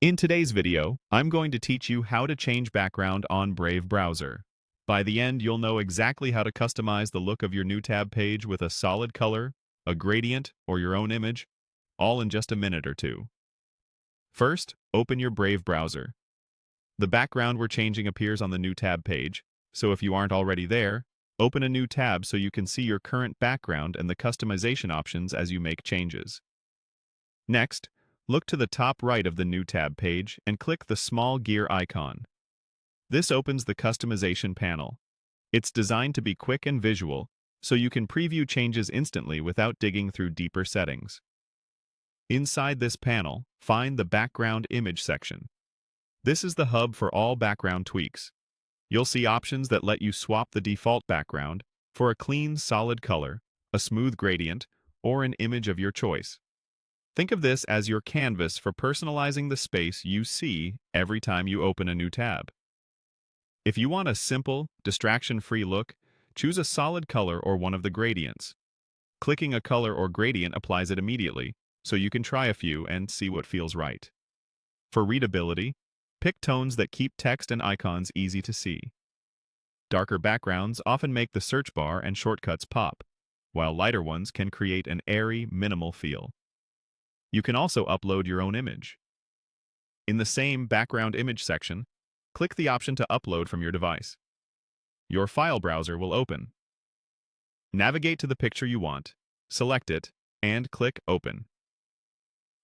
In today's video, I'm going to teach you how to change background on Brave browser. By the end, you'll know exactly how to customize the look of your new tab page with a solid color, a gradient, or your own image, all in just a minute or two. First, open your Brave browser. The background we're changing appears on the new tab page, so if you aren't already there, open a new tab so you can see your current background and the customization options as you make changes. Next, look to the top right of the new tab page and click the small gear icon. This opens the customization panel. It's designed to be quick and visual, so you can preview changes instantly without digging through deeper settings. Inside this panel, find the Background Image section. This is the hub for all background tweaks. You'll see options that let you swap the default background for a clean, solid color, a smooth gradient, or an image of your choice. Think of this as your canvas for personalizing the space you see every time you open a new tab. If you want a simple, distraction-free look, choose a solid color or one of the gradients. Clicking a color or gradient applies it immediately, so you can try a few and see what feels right. For readability, pick tones that keep text and icons easy to see. Darker backgrounds often make the search bar and shortcuts pop, while lighter ones can create an airy, minimal feel. You can also upload your own image. In the same Background Image section, click the option to upload from your device. Your file browser will open. Navigate to the picture you want, select it, and click Open.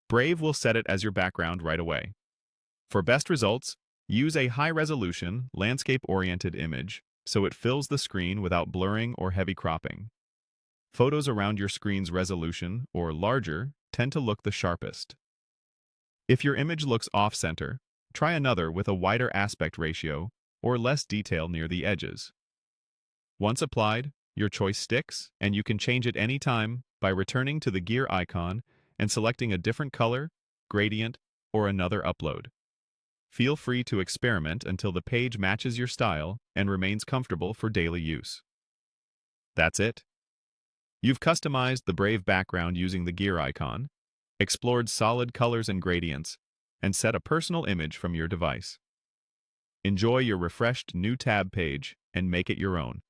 Brave will set it as your background right away. For best results, use a high-resolution, landscape-oriented image so it fills the screen without blurring or heavy cropping. Photos around your screen's resolution, or larger, tend to look the sharpest. If your image looks off-center, try another with a wider aspect ratio or less detail near the edges. Once applied, your choice sticks, and you can change it anytime by returning to the gear icon and selecting a different color, gradient, or another upload. Feel free to experiment until the page matches your style and remains comfortable for daily use. That's it. You've customized the Brave background using the gear icon, explored solid colors and gradients, and set a personal image from your device. Enjoy your refreshed new tab page and make it your own.